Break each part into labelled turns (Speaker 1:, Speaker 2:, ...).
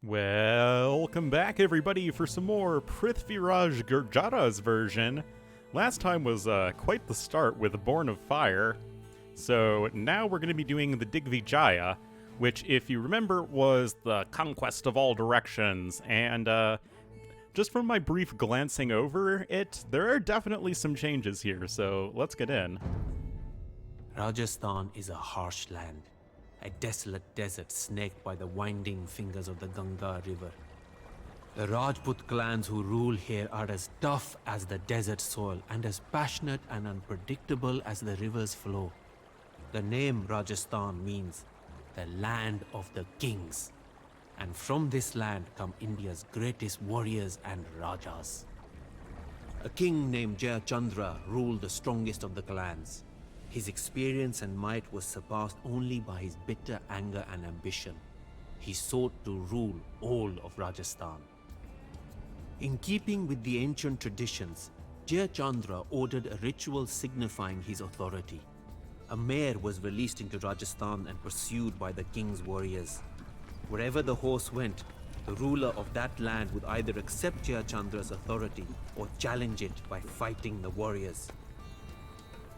Speaker 1: Welcome back, everybody, for some more Prithviraj Gurjaras version. Last time was quite the start with Born of Fire, so now we're going to be doing the Digvijaya, which, if you remember, was the conquest of all directions, and just from my brief glancing over it, there are definitely some changes here, so let's get in.
Speaker 2: Rajasthan is a harsh land, a desolate desert snaked by the winding fingers of the Ganga river. The Rajput clans who rule here are as tough as the desert soil and as passionate and unpredictable as the river's flow. The name Rajasthan means the land of the kings, and from this land come India's greatest warriors and rajas. A king named Jayachandra ruled the strongest of the clans. His experience and might was surpassed only by his bitter anger and ambition. He sought to rule all of Rajasthan. In keeping with the ancient traditions, Jayachandra ordered a ritual signifying his authority. A mare was released into Rajasthan and pursued by the king's warriors. Wherever the horse went, the ruler of that land would either accept Jayachandra's authority or challenge it by fighting the warriors.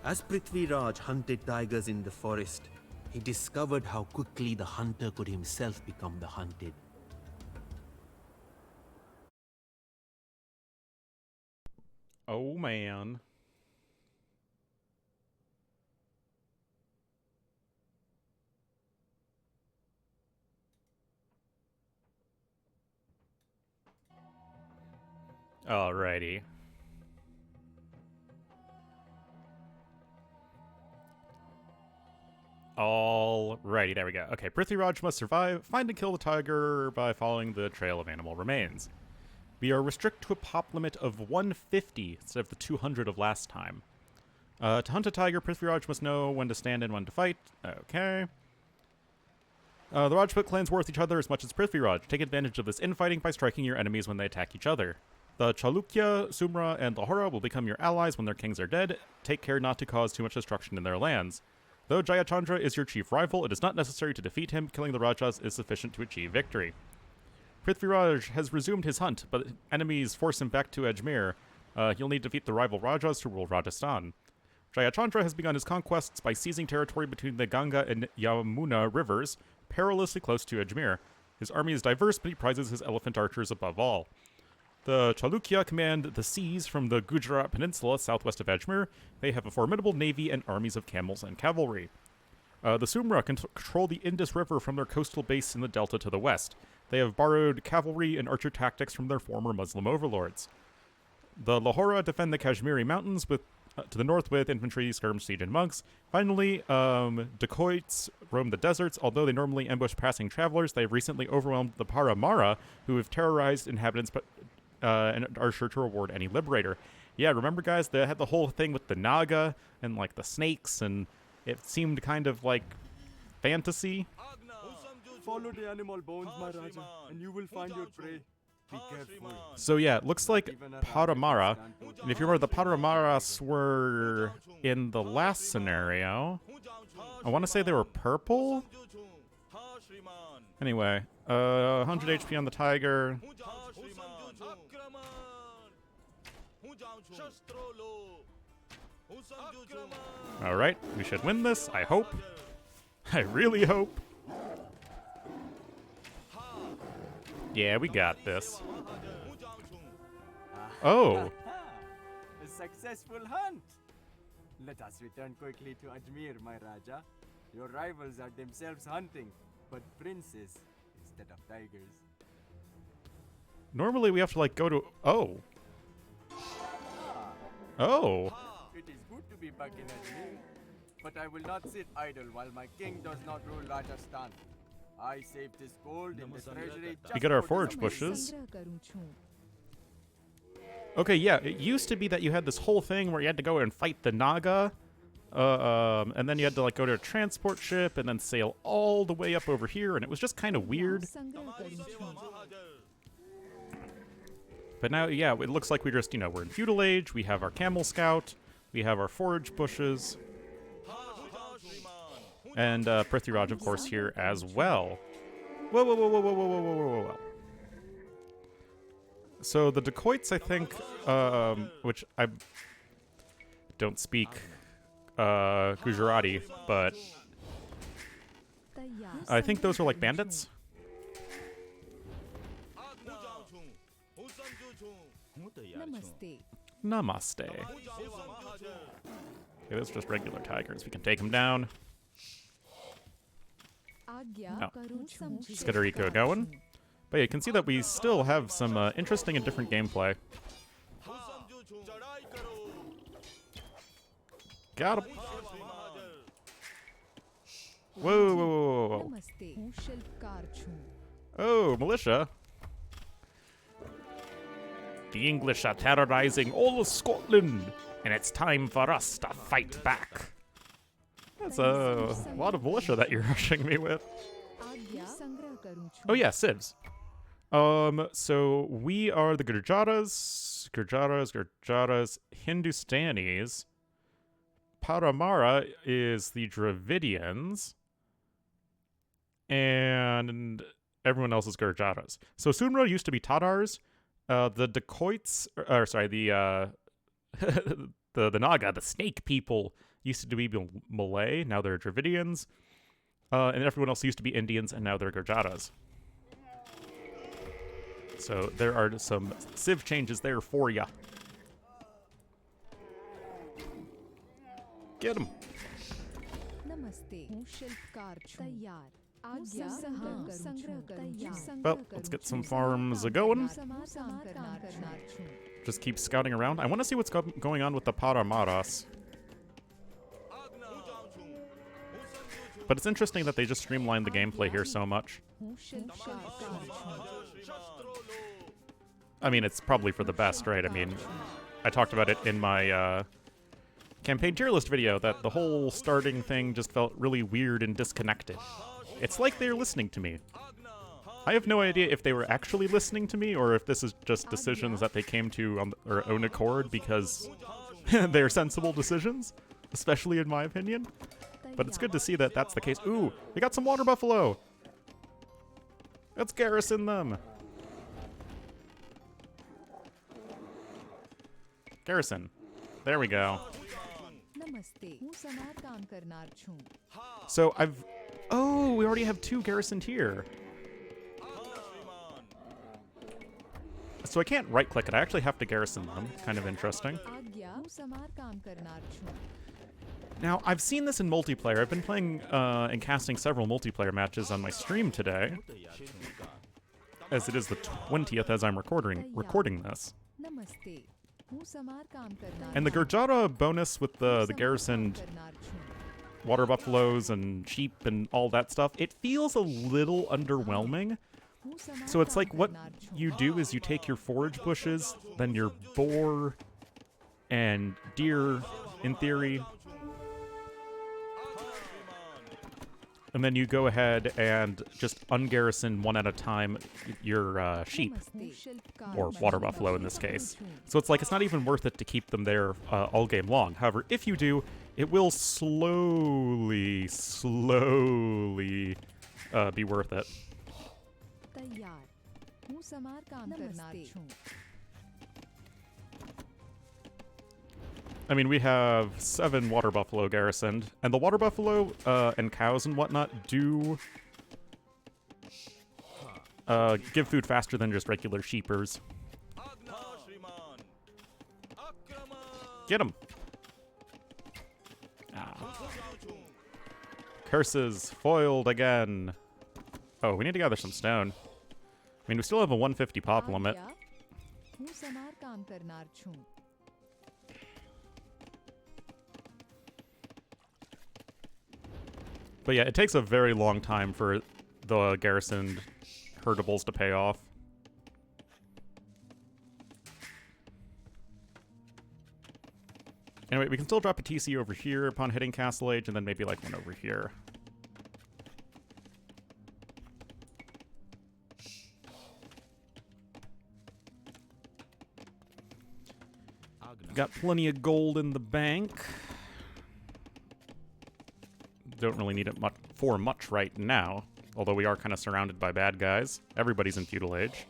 Speaker 2: As Prithviraj hunted tigers in the forest, he discovered how quickly the hunter could himself become the hunted.
Speaker 1: Oh man. Alrighty. Alrighty, there we go. Okay, Prithviraj must survive, find and kill the tiger by following the trail of animal remains. We are restricted to a pop limit of 150 instead of the 200 of last time. To hunt a tiger, Prithviraj must know when to stand and when to fight. Okay. The Rajput clans war with each other as much as Prithviraj. Take advantage of this infighting by striking your enemies when they attack each other. The Chalukya, Sumra, and Lahora will become your allies when their kings are dead. Take care not to cause too much destruction in their lands. Though Jayachandra is your chief rival, it is not necessary to defeat him. Killing the Rajas is sufficient to achieve victory. Prithviraj has resumed his hunt, but enemies force him back to Ajmer. He'll need to defeat the rival Rajas to rule Rajasthan. Jayachandra has begun his conquests by seizing territory between the Ganga and Yamuna rivers, perilously close to Ajmer. His army is diverse, but he prizes his elephant archers above all. The Chalukya command the seas from the Gujarat peninsula southwest of Ajmer. They have a formidable navy and armies of camels and cavalry. The Sumra control the Indus River from their coastal base in the delta to the west. They have borrowed cavalry and archer tactics from their former Muslim overlords. The Lahora defend the Kashmiri mountains to the north with infantry, skirmish, siege, and monks. Finally, dacoits roam the deserts. Although they normally ambush passing travelers, they have recently overwhelmed the Paramara, who have terrorized inhabitants and are sure to reward any liberator. Yeah, remember, guys, they had the whole thing with the Naga and, like, the snakes, and it seemed kind of like fantasy.
Speaker 3: Follow the animal bones, my Raja, and you will find your prey. Be careful.
Speaker 1: So yeah, it looks like Paramara, and if you remember, the Paramaras were in the last scenario. I want to say they were purple? Anyway, 100 HP on the tiger. Alright, we should win this, I hope. I really hope. Yeah, we got this. Oh.
Speaker 3: A successful hunt. Let us return quickly to Ajmer, my Raja. Your rivals are themselves hunting, but princes instead of tigers.
Speaker 1: Normally we have to, like, go to... Oh. Oh.
Speaker 3: It is good to be back in Ajmer, but I will not sit idle while my king does not rule Rajasthan. I saved this gold in the treasury.
Speaker 1: We got our forage bushes. Okay, yeah, it used to be that you had this whole thing where you had to go and fight the Naga, and then you had to, like, go to a transport ship and then sail all the way up over here, and it was just kind of weird. But now, yeah, it looks like we just, we're in feudal age, we have our camel scout, we have our forage bushes. And Prithviraj, of course, here as well. Whoa, whoa, whoa, whoa, whoa, whoa, whoa, whoa, whoa. So the dacoits, I think, which I don't speak Gujarati, but I think those are like bandits. Namaste. Okay, those are just regular tigers. We can take them down. No. Just get our eco going. But yeah, you can see that we still have some interesting and different gameplay. Got him. Whoa, whoa, whoa, whoa, whoa. Oh, militia. The English are terrorizing all of Scotland, and it's time for us to fight back. That's a lot of militia that you're rushing me with. Oh yeah, civs. So we are the Gurjaras, Hindustanis. Paramara is the Dravidians. And everyone else is Gurjaras. So Sumra used to be Tatars. The dacoits, the Naga, the snake people, used to be Malay. Now they're Dravidians. And everyone else used to be Indians, and now they're Gurjaras. So there are some civ changes there for ya. Get him. Well, let's get some farms a-going. Just keep scouting around. I want to see what's going on with the Paramaras. But it's interesting that they just streamlined the gameplay here so much. I mean, it's probably for the best, right? I mean, I talked about it in my campaign tier list video, that the whole starting thing just felt really weird and disconnected. It's like they're listening to me. I have no idea if they were actually listening to me, or if this is just decisions that they came to on their own accord because they're sensible decisions, especially in my opinion. But it's good to see that that's the case. Ooh, we got some water buffalo! Let's garrison them! Garrison. There we go. So oh, we already have 2 garrisoned here. So I can't right-click it. I actually have to garrison them. Kind of interesting. Now, I've seen this in multiplayer. I've been playing and casting several multiplayer matches on my stream today, as it is the 20th as I'm recording this. And the Gurjara bonus with the garrisoned water buffaloes and sheep and all that stuff, it feels a little underwhelming. So it's like what you do is you take your forage bushes, then your boar and deer, in theory, and then you go ahead and just ungarrison one at a time your sheep, or water buffalo in this case. So it's like it's not even worth it to keep them there all game long. However, if you do, it will slowly be worth it. I mean, we have 7 water buffalo garrisoned, and the water buffalo and cows and whatnot do give food faster than just regular sheepers. Get him! Ah. Curses foiled again. Oh, we need to gather some stone. I mean, we still have a 150 pop limit. But yeah, it takes a very long time for the garrisoned herdables to pay off. Anyway, we can still drop a TC over here upon hitting Castle Age, and then maybe like one over here. Got plenty of gold in the bank. Don't really need it for much right now, although we are kind of surrounded by bad guys. Everybody's in feudal age.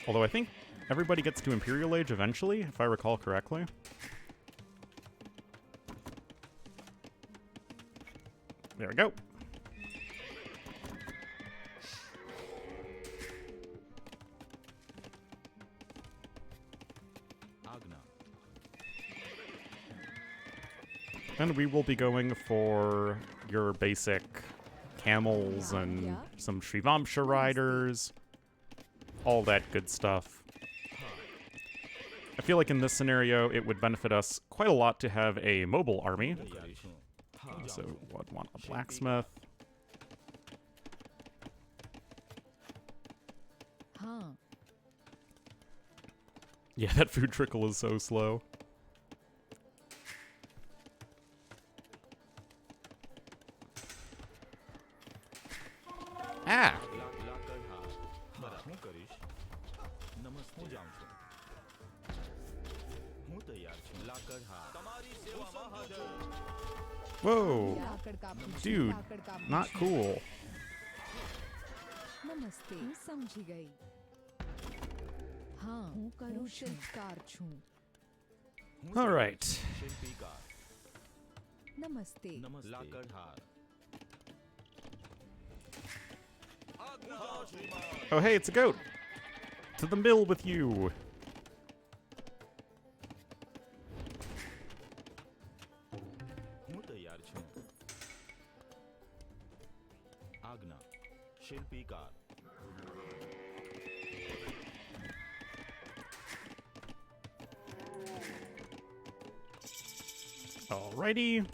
Speaker 1: Although I think everybody gets to Imperial Age eventually, if I recall correctly. There we go. And we will be going for your basic camels and some Shrivamsha riders, all that good stuff. I feel like in this scenario, it would benefit us quite a lot to have a mobile army. So would want a blacksmith. Yeah, that food trickle is so slow. Ah! Whoa! Dude, not cool.
Speaker 4: नमस्ते હું સમજી ગઈ હા હું કરું શિલ્પકાર છું
Speaker 1: All right.
Speaker 4: નમસ્તે
Speaker 1: Oh, hey, it's a goat. To the mill with you. Alrighty.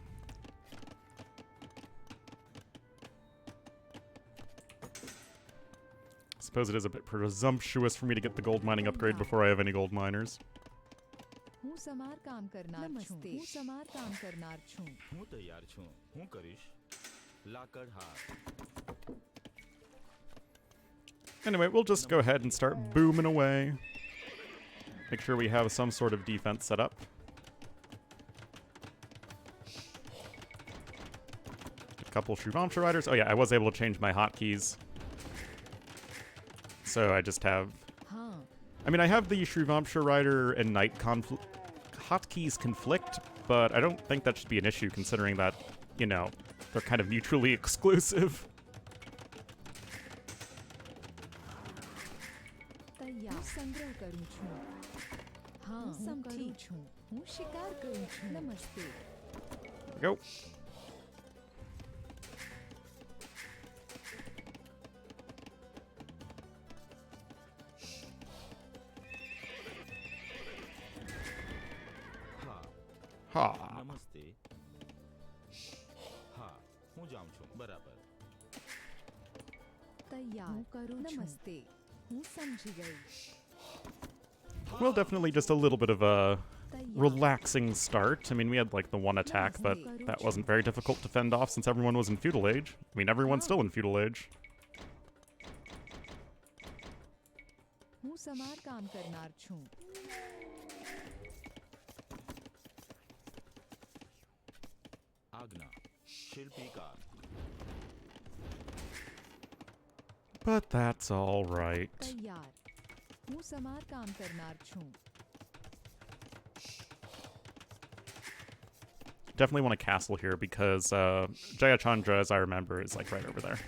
Speaker 1: Suppose it is a bit presumptuous for me to get the gold mining upgrade before I have any gold miners.
Speaker 4: હું સમાર કામ કરનાર છું હું સમાર કામ કરનાર છું
Speaker 5: હું તૈયાર છું હું કરીશ લાકડ હાર
Speaker 1: Anyway, we'll just go ahead and start booming away. Make sure we have some sort of defense set up. A couple Shrivamsha riders. Oh yeah, I was able to change my hotkeys. So I just have...
Speaker 4: હા
Speaker 1: I mean, I have the Shrivamsha rider and knight hotkeys conflict, but I don't think that should be an issue considering that, you know, they're kind of mutually exclusive.
Speaker 4: તૈયાર હું સંગ્રહ કરું છું હા હું કરું છું હું શિકાર કરું છું નમસ્તે
Speaker 1: There we go. Ha.
Speaker 5: નમસ્તે હા હું જાઉં છું બરાબર
Speaker 4: તૈયાર હું કરું નમસ્તે હું સમજી ગઈ
Speaker 1: Well, definitely just a little bit of a relaxing start. I mean, we had like the one attack, but that wasn't very difficult to fend off since everyone was in feudal age. I mean, everyone's still in feudal age.
Speaker 4: હું સમાર કામ કરનાર છું
Speaker 5: આજ્ઞા શિલ્પીકાર
Speaker 1: But that's all right.
Speaker 4: તૈયાર હું સમાર કામ કરનાર છું
Speaker 1: Definitely want a castle here because Jayachandra, as I remember, is like right over there.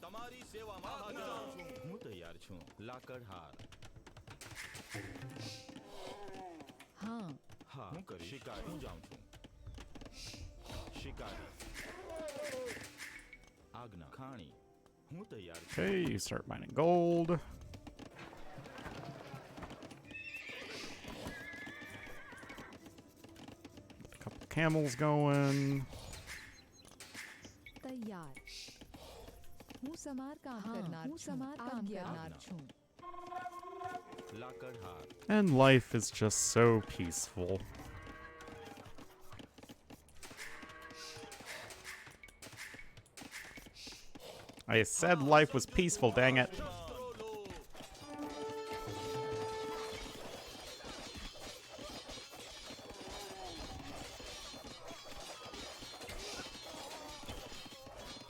Speaker 5: તમારી સેવામાં હાજર છું હું તૈયાર છું લાકડ હાર
Speaker 4: હા
Speaker 5: હા હું કરીશ શિકાર હું જાઉં છું શિકારી આજ્ઞા ખાણી હું તૈયાર છું
Speaker 1: Okay, you start mining gold. A couple camels going.
Speaker 4: તૈયાર હું સમાર કામ કરનાર હું સમાર કામ કરનાર છું
Speaker 5: લાકડ હાર
Speaker 1: And life is just so peaceful. I said life was peaceful, dang it.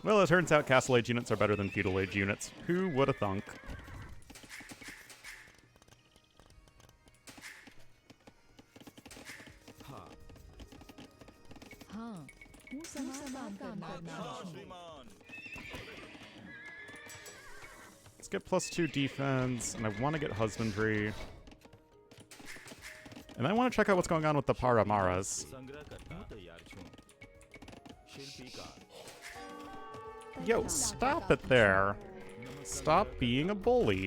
Speaker 1: Well, it turns out Castle Age units are better than Feudal Age units. Who would have thunk?
Speaker 4: हाँ હું સમાર કામ કરનાર છું
Speaker 5: श्रीमान
Speaker 1: Let's get +2 defense, and I want to get Husbandry. And I want to check out what's going on with the Paramaras.
Speaker 5: संग्रह करता हूं तैयार छूं शिल्पीकार
Speaker 1: Yo, stop it there. Stop being a bully.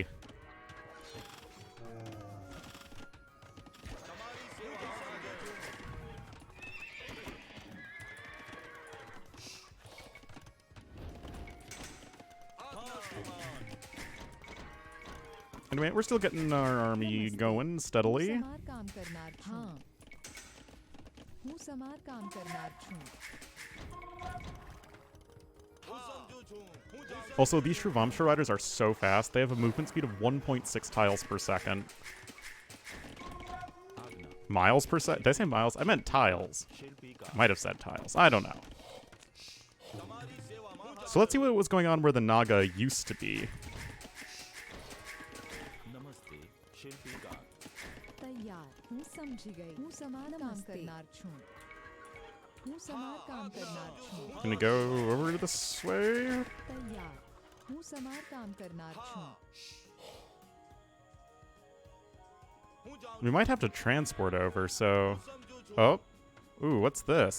Speaker 1: Anyway, we're still getting our army going steadily.
Speaker 4: સમાર કામ કરનાર છું हाँ હું સમાર કામ કરનાર છું
Speaker 1: Also, these Shruvamsha riders are so fast. They have a movement speed of 1.6 tiles per second. Miles per second? Did I say miles? I meant tiles. I might have said tiles. I don't know. So let's see what was going on where the Naga used to be.
Speaker 5: नमस्ते शिल्पीकार
Speaker 4: તૈયાર હું સમજી ગઈ હું સમાર કામ કરનાર છું હું સમાર કામ કરનાર છું
Speaker 1: Gonna go over this way.
Speaker 4: તૈયાર હું સમાર કામ કરનાર છું
Speaker 1: We might have to transport over, so... Oh. Ooh, what's this?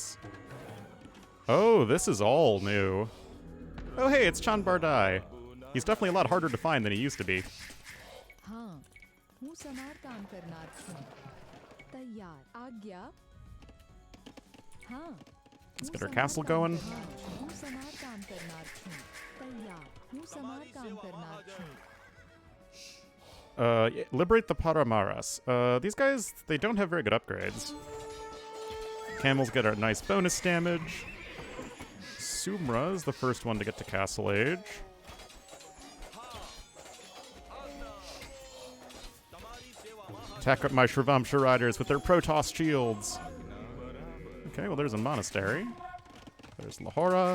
Speaker 1: Oh, this is all new. Oh, hey, it's Chan Bardai. He's definitely a lot harder to find than he used to be.
Speaker 4: हाँ હું સમાર કામ કરનાર છું તૈયાર આજ્ઞા हाँ
Speaker 1: Let's
Speaker 4: હું
Speaker 1: get our
Speaker 4: સમાર
Speaker 1: castle
Speaker 4: કામ
Speaker 1: going.
Speaker 4: કરનાર છું. હું સમાર કામ કરનાર છું તૈયાર હું સમાર કામ કરનાર છું
Speaker 1: Liberate the Paramaras. These guys, they don't have very good upgrades. Camels get a nice bonus damage. Sumra is the first one to get to Castle Age. Attack up my Shruvamsha riders with their Protoss shields. Okay, well, there's a monastery. There's Lahora.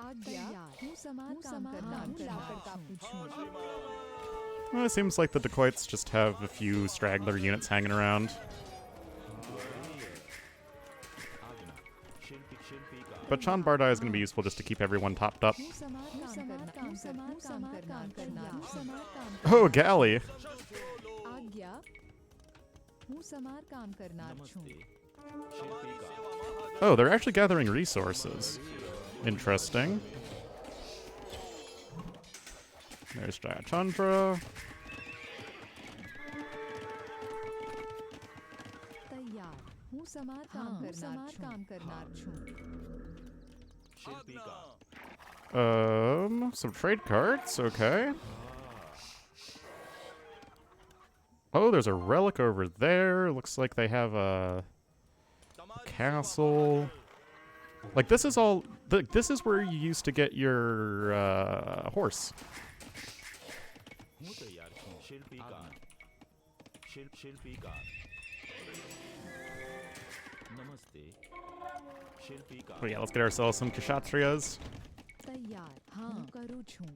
Speaker 4: આજ્ઞા હું સમાર કામ કરનાર છું
Speaker 1: Well, it seems like the Dacoits just have a few straggler units hanging around. But Chan Bardai is going to be useful just to keep everyone topped up.
Speaker 4: હું સમાર કામ કરનાર હું સમાર કામ
Speaker 1: Oh, galley!
Speaker 4: આજ્ઞા હું સમાર કામ કરનાર છું
Speaker 1: Oh, they're actually gathering resources. Interesting. There's Jayachandra.
Speaker 4: તૈયાર હું સમાર કામ કરનાર છું
Speaker 1: Some trade cards, okay. Oh, there's a relic over there. Looks like they have a castle. Like, this is all... This is where you used to get your horse.
Speaker 5: हूं तैयार छूं शिल्पीकार शिल्पीकार नमस्ते शिल्पीकार
Speaker 1: But yeah, let's get ourselves some Kshatriyas.
Speaker 4: તૈયાર हाँ હું કરું છું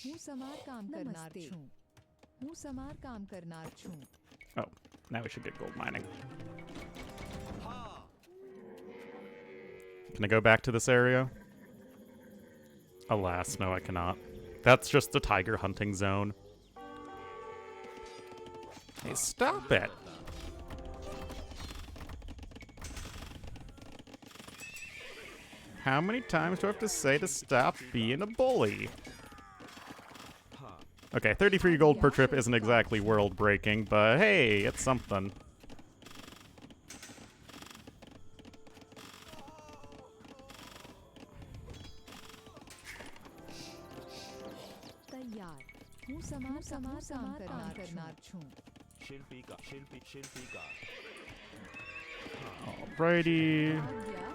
Speaker 4: હું સમાર કામ કરનાર છું હું સમાર કામ કરનાર છું
Speaker 1: Oh, now we should get gold mining. Can I go back to this area? Alas, no, I cannot. That's just the tiger hunting zone. Hey, stop it! How many times do I have to say to stop being a bully? Okay, 33 gold per trip isn't exactly world-breaking, but hey, it's something.
Speaker 4: તૈયાર હું સમાર કામ કરનાર છું
Speaker 5: शिल्पीकार
Speaker 1: Alrighty.
Speaker 4: આજ્ઞા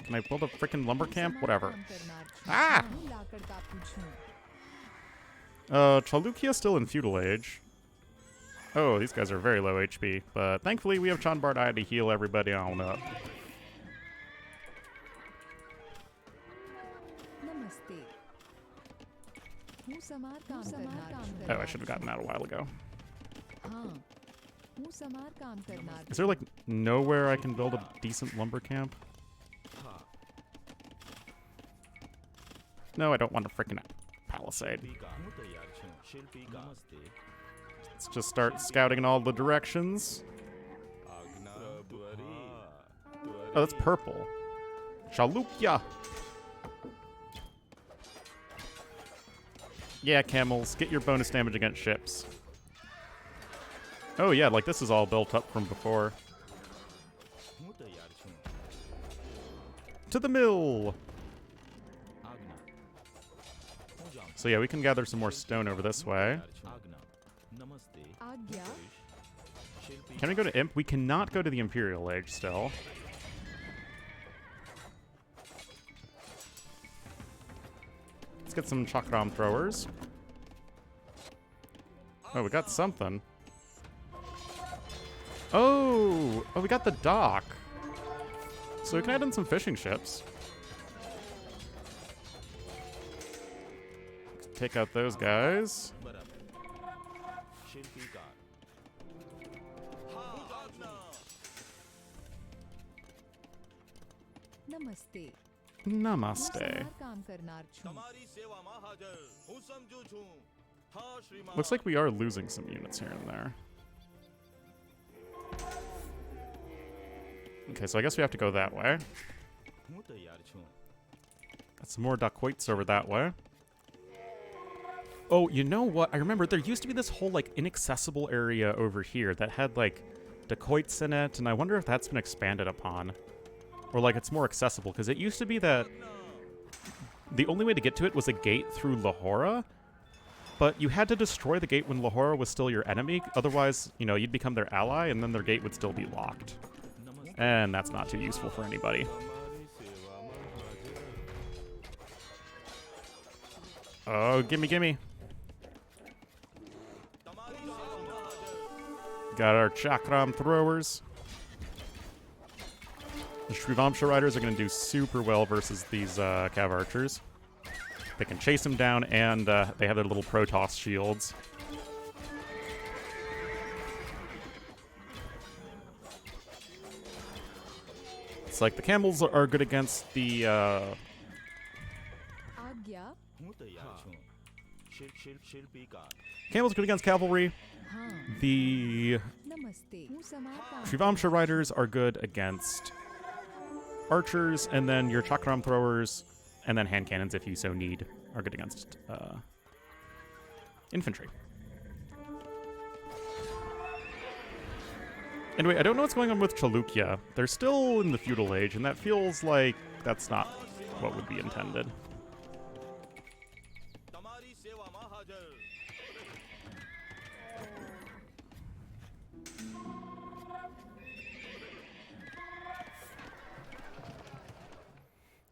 Speaker 1: Can I build a freaking lumber camp?
Speaker 4: સમાર
Speaker 1: Whatever.
Speaker 4: કામ કરનાર છું
Speaker 1: Ah!
Speaker 4: હું લાકડ કાપું છું
Speaker 1: Chalukya still in feudal age. Oh, these guys are very low HP, but thankfully we have Chan Bardai to heal everybody on up.
Speaker 4: नमस्ते हूँ समार काम
Speaker 1: Oh, I should have gotten that a while ago.
Speaker 4: हाँ हूँ समार काम करना
Speaker 1: Is there like nowhere I can build a decent lumber camp? No, I don't want a freaking palisade.
Speaker 5: હું તૈયાર છું શિલ્પિકા નમસ્તે
Speaker 1: Let's just start scouting in all the directions.
Speaker 5: આજ્ઞા ત્વરી
Speaker 1: Oh, that's purple. Chalukya. Yeah, camels, get your bonus damage against ships. Oh yeah, like this is all built up from before.
Speaker 5: હું તૈયાર છું
Speaker 1: To the mill.
Speaker 5: આજ્ઞા હું જાઉં
Speaker 1: So yeah, we can gather some more stone over this way.
Speaker 5: છું આજ્ઞા નમસ્તે
Speaker 4: आज्ञा
Speaker 5: શિલ્પિકા
Speaker 1: Can we go to Imp? We cannot go to the Imperial Age still. Let's get some chakram throwers. Oh, we got something. Oh, we got the dock. So we can add in some fishing ships. Take out those guys.
Speaker 5: બરાબર શિલ્પિકાર આજ્ઞા
Speaker 4: नमस्ते
Speaker 1: Namaste.
Speaker 4: समार काम करनार छूं
Speaker 5: તમારી સેવામાં હાજર હું સમજુ છું હા શ્રીમાન
Speaker 1: Looks like we are losing some units here and there. Okay, so I guess we have to go that way.
Speaker 5: હું તૈયાર છું
Speaker 1: Got some more dacoits over that way. Oh, you know what? I remember there used to be this whole, like, inaccessible area over here that had, like, dacoits in it, and I wonder if that's been expanded upon. Or, like, it's more accessible, because it used to be that the only way to get to it was a gate through Lahora, but you had to destroy the gate when Lahora was still your enemy, otherwise, you know, you'd become their ally, and then their gate would still be locked. And that's not too useful for anybody.
Speaker 5: તમારી સેવામાં હાજર
Speaker 1: Oh, gimme, gimme.
Speaker 5: તમારી સેવામાં હાજર
Speaker 1: Got our chakram throwers. The Shrivamsha riders are going to do super well versus these cav archers. They can chase them down, and they have their little Protoss shields. It's like the camels are good against the
Speaker 4: आज्ञा
Speaker 5: હું તૈયાર છું શિલ્પિકાર
Speaker 1: camels are good against cavalry.
Speaker 4: हाँ
Speaker 1: The
Speaker 4: नमस्ते हूँ समार काम
Speaker 1: Shrivamsha riders are good against archers, and then your chakram throwers, and then hand cannons, if you so need, are good against infantry. Anyway, I don't know what's going on with Chalukya. They're still in the feudal age, and that feels like that's not what would be intended.
Speaker 5: તમારી સેવામાં હાજર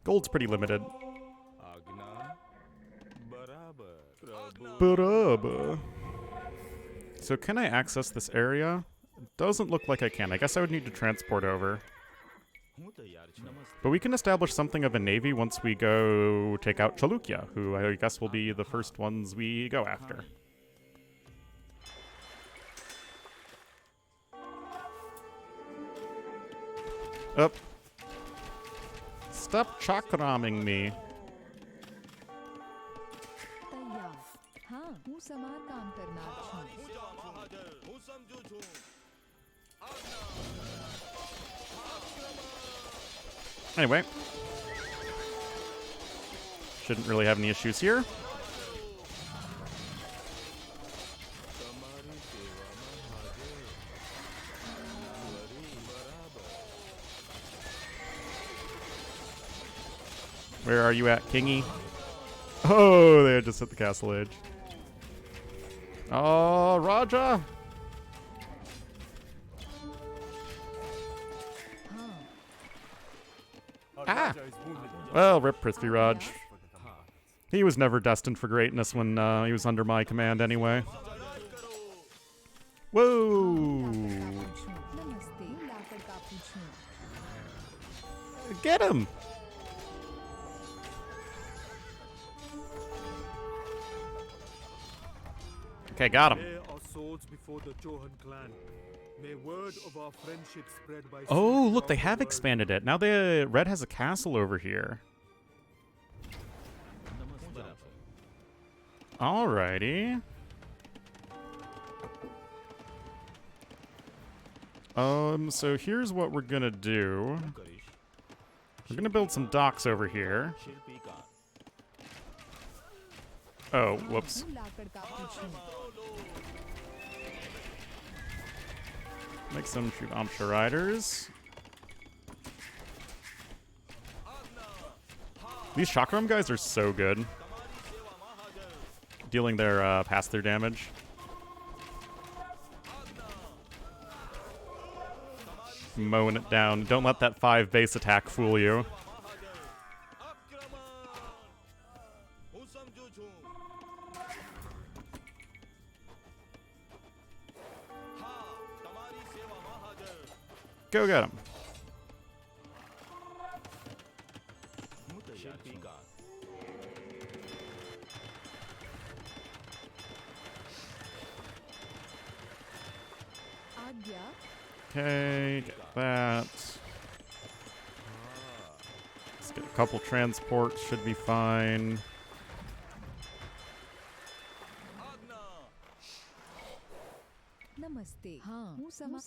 Speaker 1: Gold's pretty limited.
Speaker 5: આજ્ઞા બરાબર પ્રભુ
Speaker 1: Baraba. So can I access this area? It doesn't look like I can. I guess I would need to transport over.
Speaker 5: હું તૈયાર છું નમસ્તે
Speaker 1: But we can establish something of a navy once we go take out Chalukya, who I guess will be the first ones we go after. Up. Stop chakramming me.
Speaker 4: तैयार हाँ हूँ समार काम करनार छूं
Speaker 5: હું જવામાં હાજર હું સમજુ છું
Speaker 1: Anyway. Shouldn't really have any issues here.
Speaker 5: તમારી સેવામાં હાજર ત્વરી બરાબર
Speaker 1: Where are you at, Kingy? Oh, they just hit the castle edge. Oh, Raja!
Speaker 4: हाँ
Speaker 3: Our
Speaker 1: Ah.
Speaker 3: Raja is wounded.
Speaker 1: Well, rip Prithviraj.
Speaker 3: For the heart.
Speaker 1: He was never destined for greatness when he was under my command anyway. Whoa!
Speaker 4: पूछूं नमस्ते लाकर का पूछूं
Speaker 1: Get him! Okay, got him.
Speaker 6: Lay our swords before the Johan clan. May word of our friendship spread by sea
Speaker 1: Oh, look,
Speaker 6: throughout
Speaker 1: they
Speaker 6: the
Speaker 1: have
Speaker 6: world.
Speaker 1: expanded it. Now Red has a castle over here. Alrighty. So here's what we're gonna do. We're gonna build some docks over here. Oh, whoops.
Speaker 4: હું લાકડ કાપું છું.
Speaker 1: Make some Shubamsha riders. These Chakram guys are so good. Dealing their pass-through damage. Mowing it down. Don't let that 5 base attack fool you. Go get him.
Speaker 4: આજ્ઞા.
Speaker 1: Okay, get that. Let's get a couple transports, should be fine.
Speaker 4: નમસ્તે. હા, હું સમાર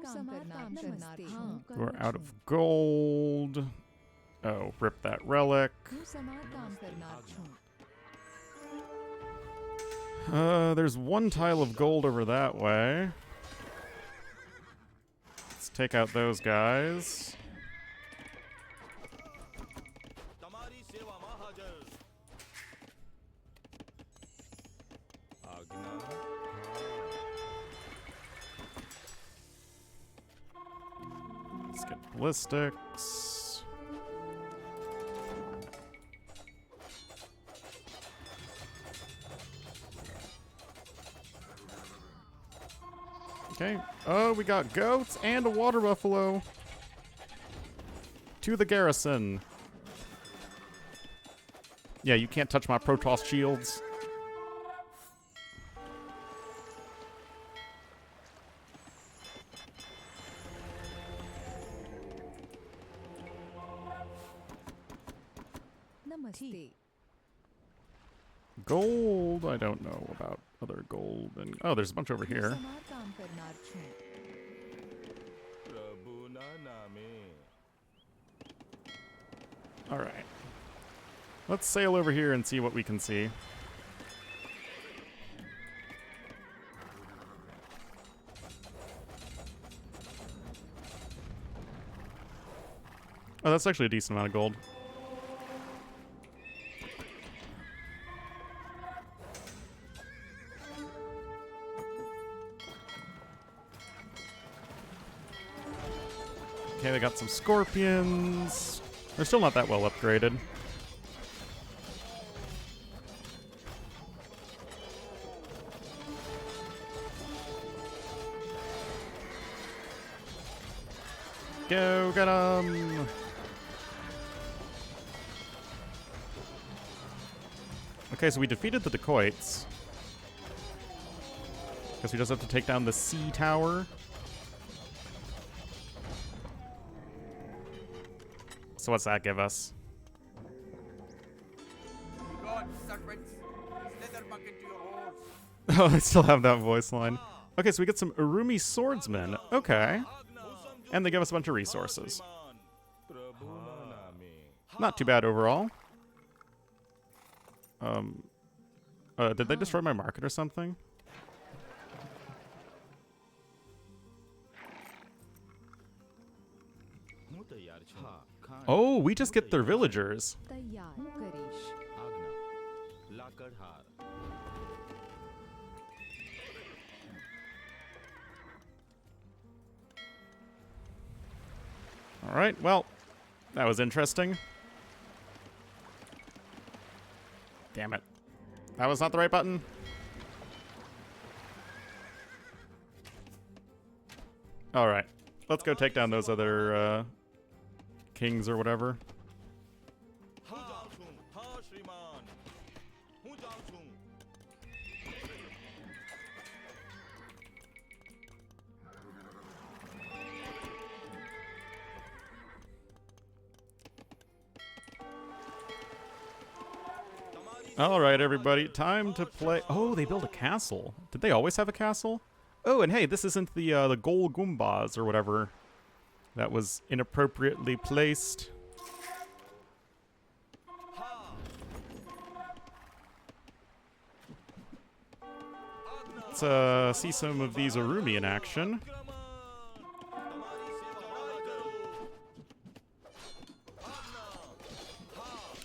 Speaker 4: કામ કરનાર છું.
Speaker 1: We're out of gold. Oh, rip that relic.
Speaker 4: હું સમાર કામ કરનાર છું.
Speaker 1: There's one tile of gold over that way. Let's take out those guys. Let's get ballistics. Okay. Oh, we got goats and a water buffalo. To the garrison. Yeah, you can't touch my Protoss shields.
Speaker 4: નમસ્તે.
Speaker 1: Gold, I don't know about other gold. And oh, there's a bunch over
Speaker 4: હું
Speaker 1: here.
Speaker 4: સમાર કામ કરનાર છું.
Speaker 1: All right. Let's sail over here and see what we can see. Oh, that's actually a decent amount of gold. Okay, they got some scorpions. They're still not that well upgraded. Go get 'em! Okay, so we defeated the dacoits. Guess we just have to take down the sea tower. So what's that give us?
Speaker 3: God, serpents, slither back into your holes.
Speaker 1: Oh, I still have that voice line. Okay, so we get some Urumi swordsmen. Okay. And they give us a bunch of resources. Not too bad overall. Did they destroy my market or something? Oh, we just get their villagers.
Speaker 4: તૈયાર. હું કરીશ.
Speaker 1: All right, well, that was interesting. Damn it. That was not the right button. All right, let's go take down those other kings or whatever. All right, everybody, time to play. Oh, they built a castle. Did they always have a castle? Oh, and hey, this isn't the Gol Gumbaz or whatever that was inappropriately placed. Let's see some of these Arumi in action.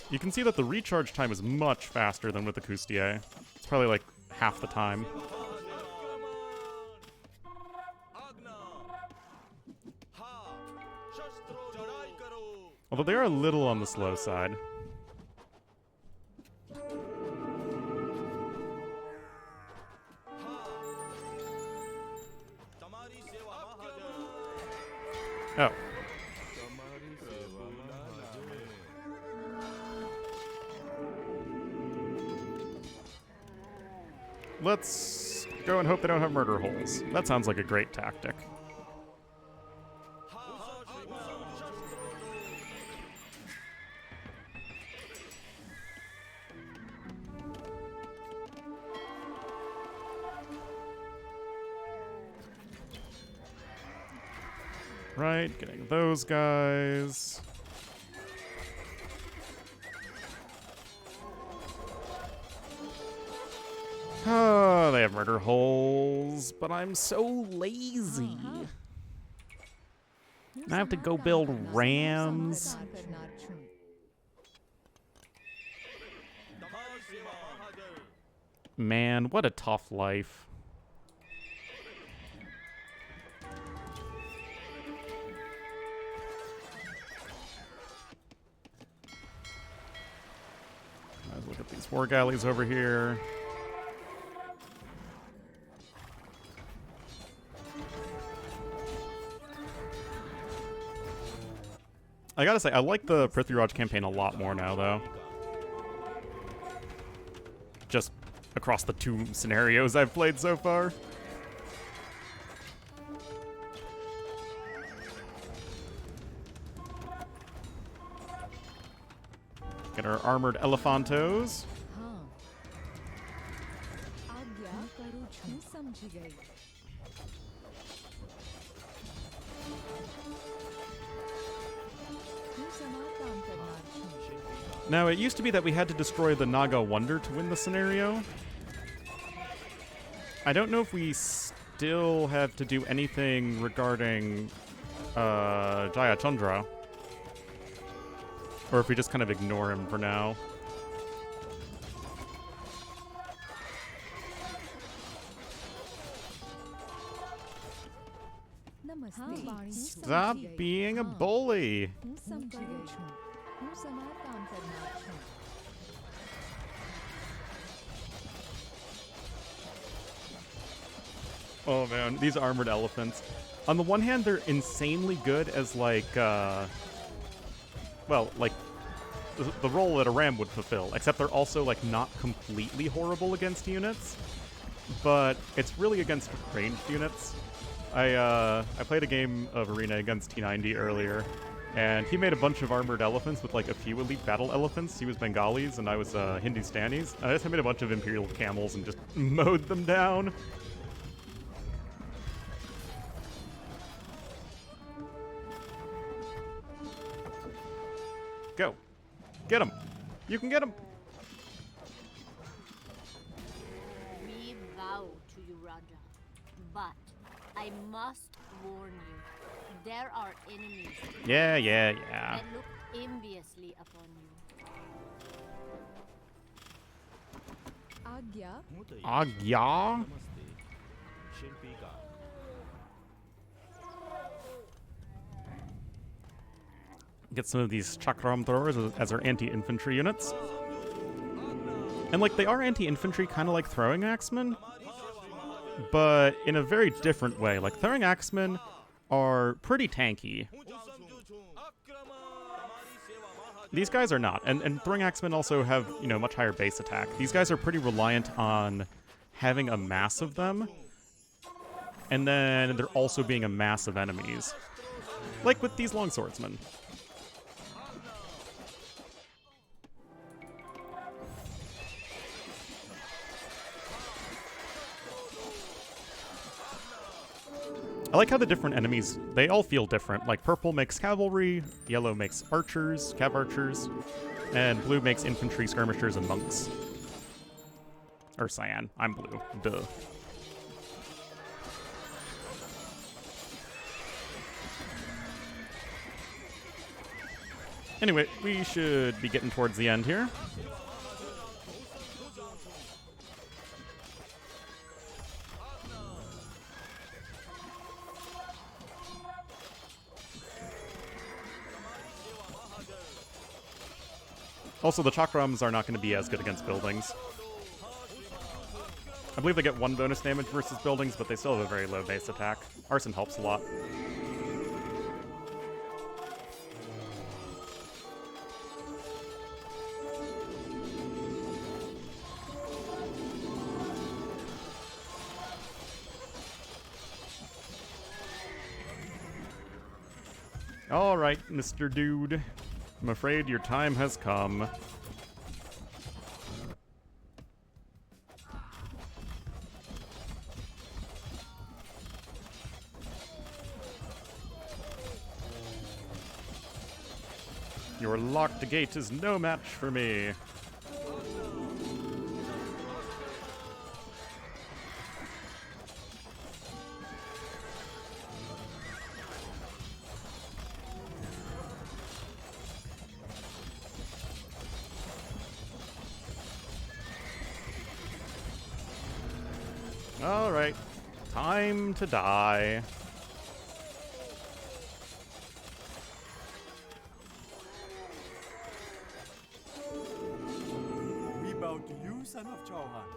Speaker 1: You can see that the recharge time is much faster than with the Kustier. It's probably like half the time. Although they are a little on the slow side. Oh. Let's go and hope they don't have murder holes. That sounds like a great tactic. Right, getting those guys. Oh, they have murder holes, but I'm so lazy. I have to go build rams. Man, what a tough life. Let's look at these war galleys over here. I gotta say, I like the Prithviraj campaign a lot more now, though. Just across the 2 scenarios I've played so far. Get our armored elephantos. Now, it used to be that we had to destroy the Naga Wonder to win the scenario. I don't know if we still have to do anything regarding Jayachandra, or if we just kind of ignore him for now. Stop being a bully. Oh man, these armored elephants. On the one hand, they're insanely good as like, well, like the role that a ram would fulfill, except they're also like not completely horrible against units, but it's really against ranged units. I played a game of Arena against T90 earlier, and he made a bunch of armored elephants with like a few elite battle elephants. He was Bengalis and I was Hindustanis. I just made a bunch of Imperial camels and just mowed them down. Go. Get him. You can get him.
Speaker 7: We bow to you, Raja. But I must warn you, there are enemies
Speaker 1: Yeah.
Speaker 7: that look enviously upon you.
Speaker 1: Agya? Get some of these chakram throwers as our anti-infantry units. And like, they are anti-infantry, kind of like throwing axemen, but in a very different way. Like, throwing axemen are pretty tanky. These guys are not. And throwing axemen also have, you know, much higher base attack. These guys are pretty reliant on having a mass of them, and then there also being a mass of enemies. Like with these longswordsmen. I like how the different enemies, they all feel different. Like purple makes cavalry, yellow makes archers, cav archers, and blue makes infantry, skirmishers, and monks. Or cyan. I'm blue. Duh. Anyway, we should be getting towards the end here. Also, the chakrams are not going to be as good against buildings. I believe they get 1 bonus damage versus buildings, but they still have a very low base attack. Arson helps a lot. Alright, Mr. Dude. I'm afraid your time has come. Your locked gate is no match for me. Alright, time to die.
Speaker 3: We bow to you, son of Chauhan.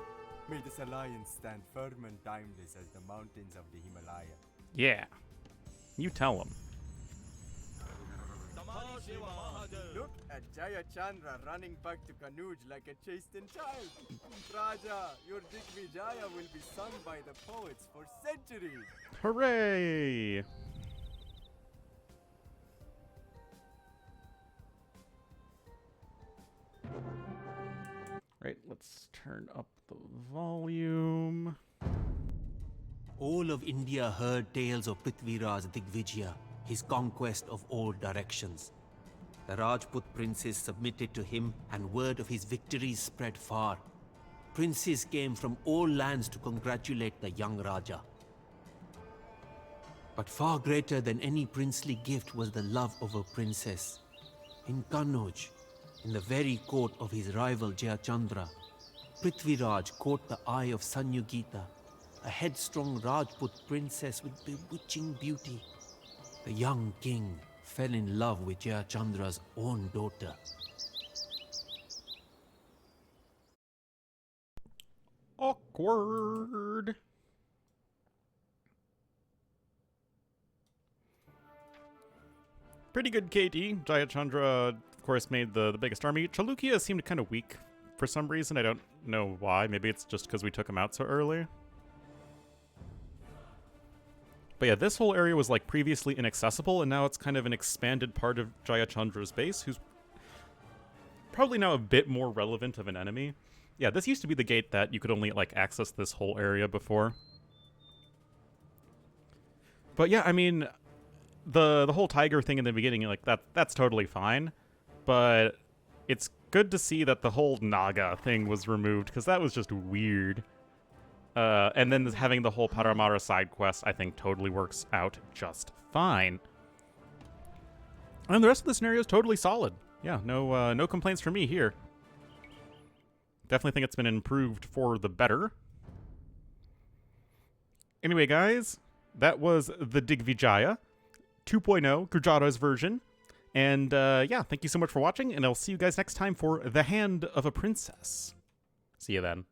Speaker 3: May this alliance stand firm and timeless as the mountains of the Himalaya.
Speaker 1: Yeah. You tell him.
Speaker 3: Look at Jayachandra running back to Kanuj like a chastened child. Raja, your Digvijaya will be sung by the poets for centuries.
Speaker 1: Hooray! Right, let's turn up the volume.
Speaker 2: All of India heard tales of Prithviraj Digvijaya, his conquest of all directions. The Rajput princes submitted to him, and word of his victories spread far. Princes came from all lands to congratulate the young Raja. But far greater than any princely gift was the love of a princess. In Kanuj, in the very court of his rival Jayachandra, Prithviraj caught the eye of Sanyugita, a headstrong Rajput princess with bewitching beauty. The young king fell in love with Jayachandra's own daughter.
Speaker 1: Awkward. Pretty good KD. Jayachandra, of course, made the biggest army. Chalukya seemed kind of weak for some reason. I don't know why. Maybe it's just because we took him out so early. But yeah, this whole area was like previously inaccessible, and now it's kind of an expanded part of Jayachandra's base, who's probably now a bit more relevant of an enemy. Yeah, this used to be the gate that you could only like access this whole area before. But yeah, I mean, the whole tiger thing in the beginning, like that's totally fine. But it's good to see that the whole Naga thing was removed, because that was just weird. And then having the whole Paramara side quest, I think, totally works out just fine. And the rest of the scenario is totally solid. Yeah, no complaints from me here. Definitely think it's been improved for the better. Anyway, guys, that was the Digvijaya 2.0 Gurjaras version. And yeah, thank you so much for watching, and I'll see you guys next time for The Hand of a Princess. See you then.